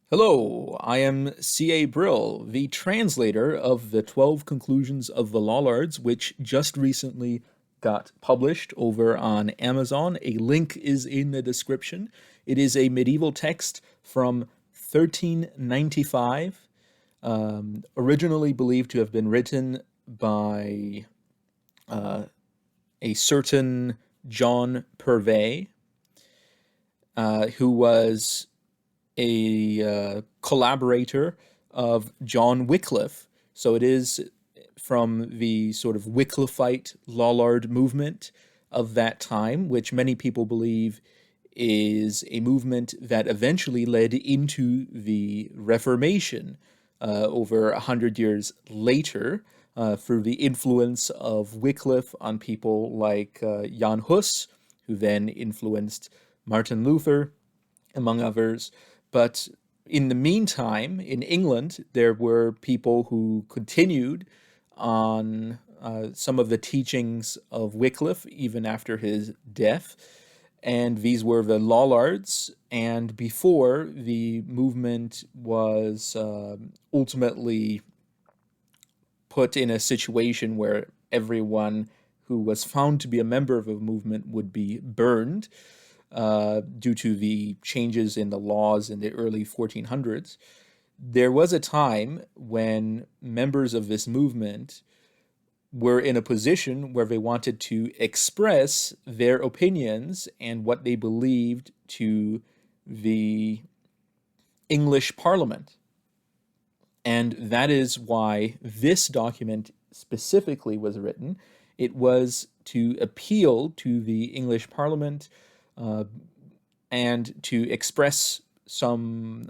Hello, I am C.A. Brill, the translator of the 12 Conclusions of the Lollards, which just recently got published over on Amazon. A link is in the description. It is a medieval text from 1395, originally believed to have been written by a certain John Purvey, who was a collaborator of John Wycliffe. So it is from the sort of Wycliffite Lollard movement of that time, which many people believe is a movement that eventually led into the Reformation over 100 years later, through the influence of Wycliffe on people like Jan Hus, who then influenced Martin Luther, among others. But in the meantime, in England, there were people who continued on some of the teachings of Wycliffe even after his death. And these were the Lollards. And before the movement was ultimately put in a situation where everyone who was found to be a member of a movement would be burned, due to the changes in the laws in the early 1400s, there was a time when members of this movement were in a position where they wanted to express their opinions and what they believed to the English Parliament. And that is why this document specifically was written. It was to appeal to the English Parliament, uh, and to express some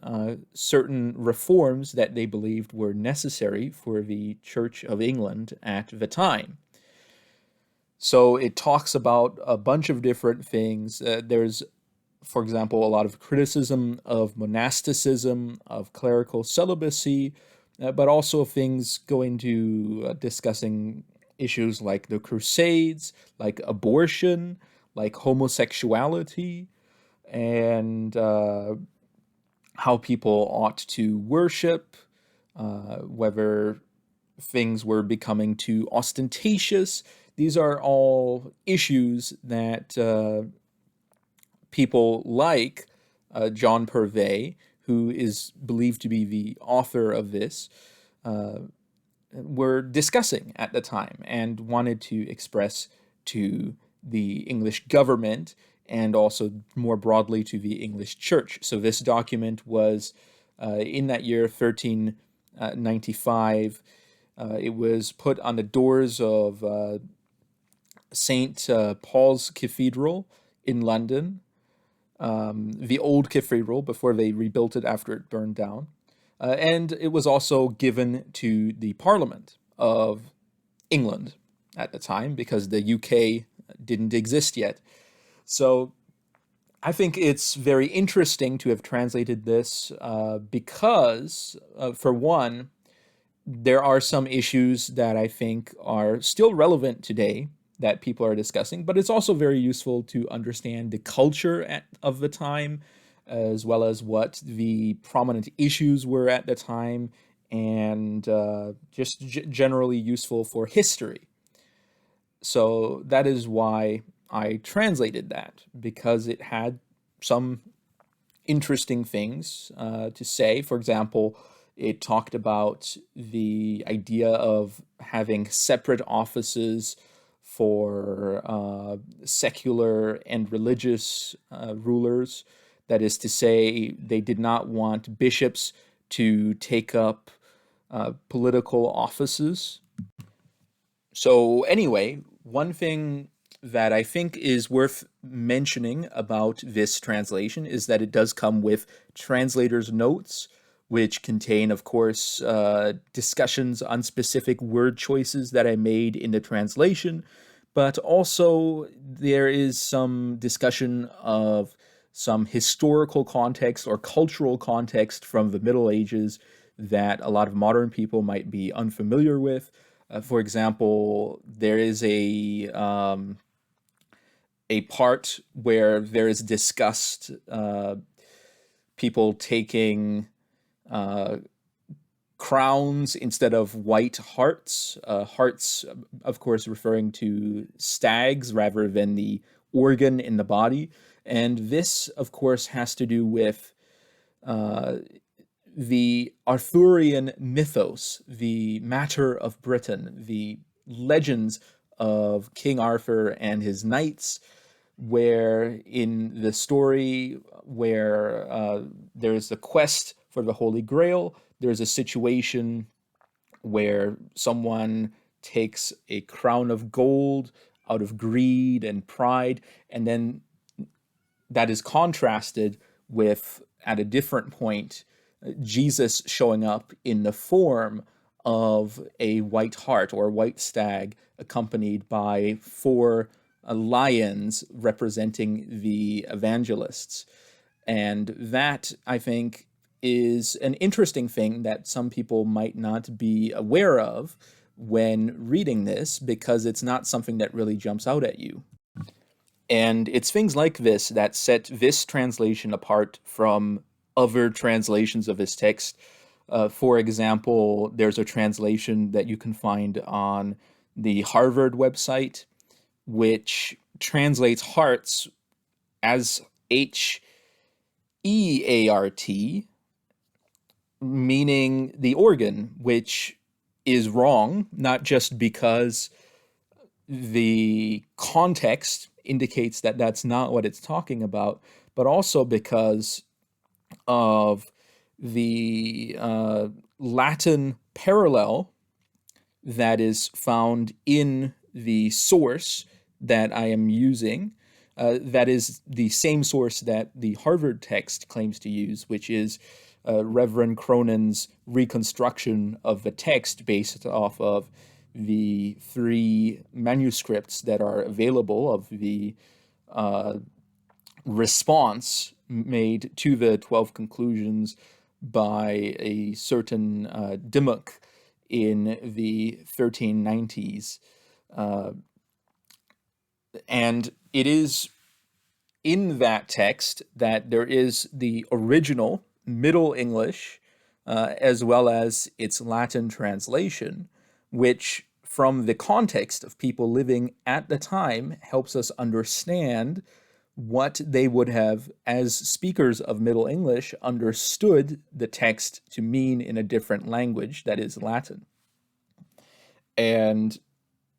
certain reforms that they believed were necessary for the Church of England at the time. So it talks about a bunch of different things. There's, for example, a lot of criticism of monasticism, of clerical celibacy, but also things going to discussing issues like the Crusades, like abortion, like homosexuality, and how people ought to worship, whether things were becoming too ostentatious. These are all issues that people like John Purvey, who is believed to be the author of this, uh, were discussing at the time and wanted to express to the English government and also more broadly to the English church. So this document was in that year, 1395. It was put on the doors of St. Paul's Cathedral in London, the old cathedral before they rebuilt it after it burned down. And it was also given to the Parliament of England at the time because the UK didn't exist yet. So I think it's very interesting to have translated this because, for one, there are some issues that I think are still relevant today that people are discussing, but it's also very useful to understand the culture of the time, as well as what the prominent issues were at the time, and just generally useful for history. So that is why I translated that, because it had some interesting things to say. For example, it talked about the idea of having separate offices for secular and religious rulers. That is to say, they did not want bishops to take up political offices. So, anyway, one thing that I think is worth mentioning about this translation is that it does come with translator's notes, which contain, of course, discussions on specific word choices that I made in the translation, but also there is some discussion of some historical context or cultural context from the Middle Ages that a lot of modern people might be unfamiliar with. For example, there is a part where there is discussed people taking crowns instead of white hearts. Hearts, of course, referring to stags rather than the organ in the body. And this, of course, has to do with the Arthurian mythos, the matter of Britain, the legends of King Arthur and his knights, where in the story where there's the quest for the Holy Grail, there's a situation where someone takes a crown of gold out of greed and pride, and then that is contrasted with, at a different point, Jesus showing up in the form of a white hart or white stag, accompanied by four lions representing the evangelists. And that, I think, is an interesting thing that some people might not be aware of when reading this, because it's not something that really jumps out at you. And it's things like this that set this translation apart from other translations of this text. For example, there's a translation that you can find on the Harvard website, which translates hearts as H-E-A-R-T, meaning the organ, which is wrong, not just because the context indicates that that's not what it's talking about, but also because of the Latin parallel that is found in the source that I am using. That is the same source that the Harvard text claims to use, which is Reverend Cronin's reconstruction of the text based off of the 3 manuscripts that are available of the response made to the 12 conclusions by a certain Dimmock in the 1390s. And it is in that text that there is the original Middle English, as well as its Latin translation, which, from the context of people living at the time, helps us understand what they would have, as speakers of Middle English, understood the text to mean in a different language, that is Latin. And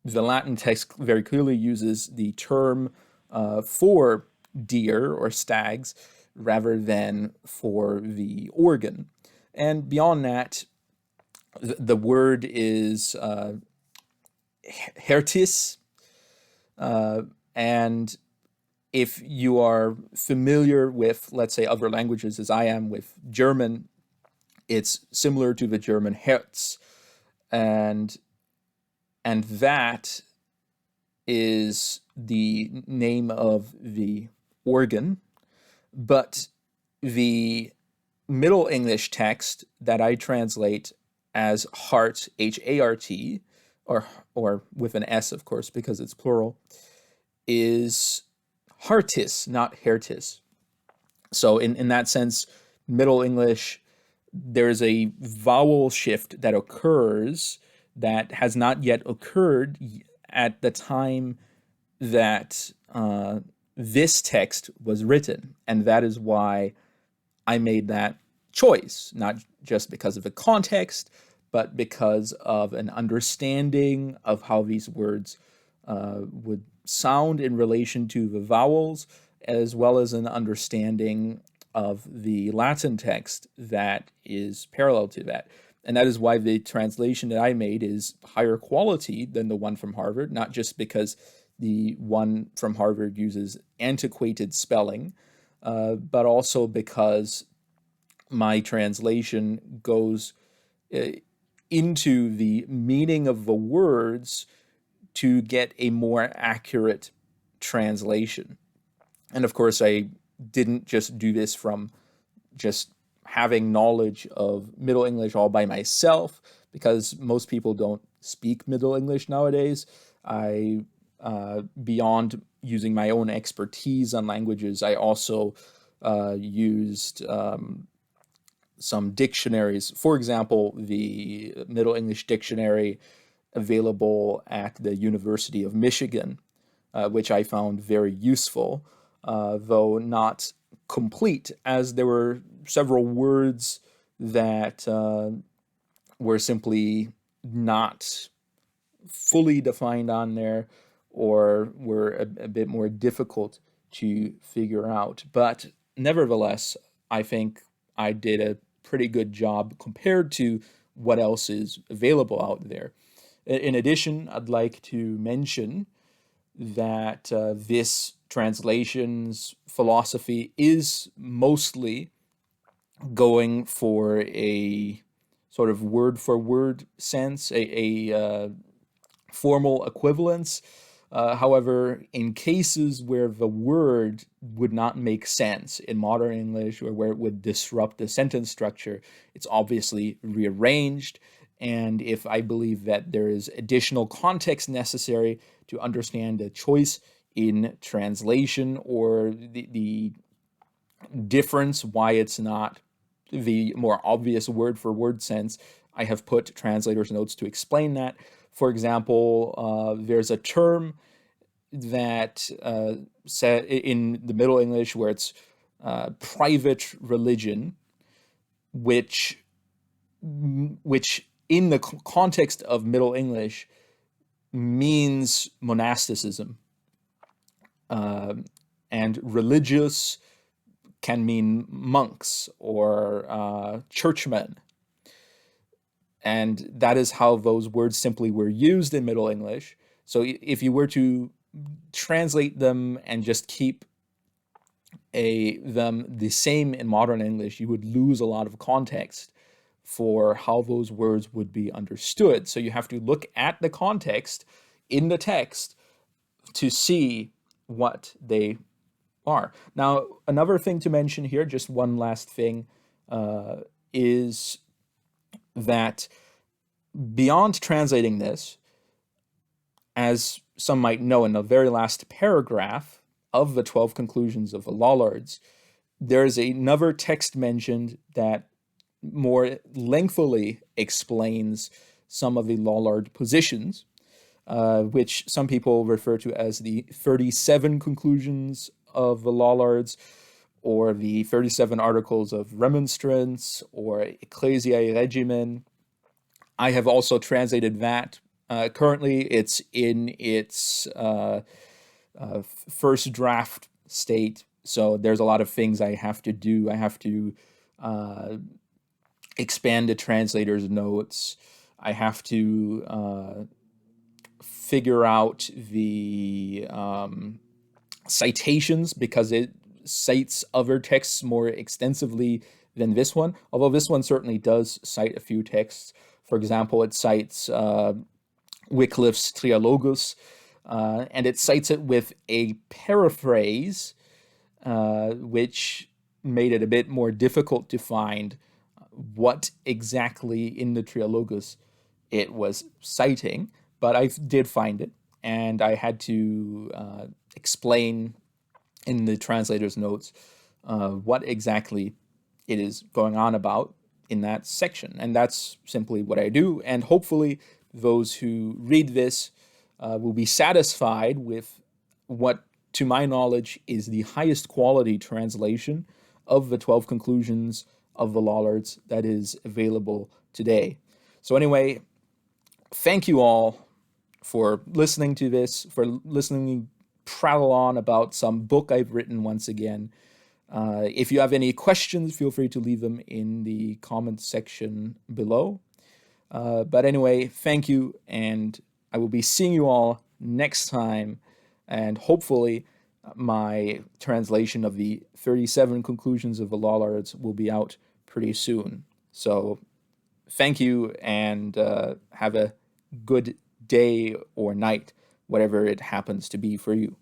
the Latin text very clearly uses the term for deer or stags rather than for the organ. And beyond that, the word is hertis, and if you are familiar with, let's say, other languages, as I am with German, it's similar to the German Herz, and that is the name of the organ. But the Middle English text that I translate as heart, H-A-R-T, or with an S, of course, because it's plural, is heartis, not hertis. So in that sense, Middle English, there's a vowel shift that occurs that has not yet occurred at the time that this text was written. And that is why I made that choice, not just because of the context, but because of an understanding of how these words would sound in relation to the vowels, as well as an understanding of the Latin text that is parallel to that. And that is why the translation that I made is higher quality than the one from Harvard, not just because the one from Harvard uses antiquated spelling, but also because my translation goes into the meaning of the words to get a more accurate translation. And of course, I didn't just do this from just having knowledge of Middle English all by myself, because most people don't speak Middle English nowadays. Beyond using my own expertise on languages, I also used some dictionaries. For example, the Middle English Dictionary available at the University of Michigan, which I found very useful, though not complete, as there were several words that were simply not fully defined on there, or were a bit more difficult to figure out. But nevertheless, I think I did a pretty good job compared to what else is available out there. In addition, I'd like to mention that this translation's philosophy is mostly going for a sort of word for word sense, a formal equivalence. However, in cases where the word would not make sense in modern English, or where it would disrupt the sentence structure, it's obviously rearranged. And if I believe that there is additional context necessary to understand a choice in translation, or the difference, why it's not the more obvious word for word sense, I have put translator's notes to explain that. For example, there's a term that said in the Middle English where it's private religion, which in the context of Middle English means monasticism, and religious can mean monks or churchmen. And that is how those words simply were used in Middle English. So if you were to translate them and just keep them the same in modern English, you would lose a lot of context for how those words would be understood. So you have to look at the context in the text to see what they are. Now, another thing to mention here, just one last thing, is that beyond translating this, as some might know, in the very last paragraph of the 12 conclusions of the Lollards, there is another text mentioned that more lengthily explains some of the Lollard positions, which some people refer to as the 37 conclusions of the Lollards, or the 37 articles of remonstrance, or Ecclesiae Regimen. I have also translated that. Currently, it's in its first draft state, so there's a lot of things I have to do. I have to expand the translator's notes. I have to figure out the citations, because it cites other texts more extensively than this one, although this one certainly does cite a few texts. For example, it cites Wycliffe's Trialogus, and it cites it with a paraphrase, which made it a bit more difficult to find what exactly in the Trialogus it was citing, but I did find it, and I had to explain in the translator's notes what exactly it is going on about in that section. And that's simply what I do, and hopefully those who read this will be satisfied with what, to my knowledge, is the highest quality translation of the 12 conclusions of the Lollards that is available today. So anyway, thank you all for listening to this, for listening to me prattle on about some book I've written once again. If you have any questions, feel free to leave them in the comments section below. But anyway, thank you, and I will be seeing you all next time, and hopefully my translation of the 37 conclusions of the Lollards will be out pretty soon. So thank you, and have a good day or night, whatever it happens to be for you.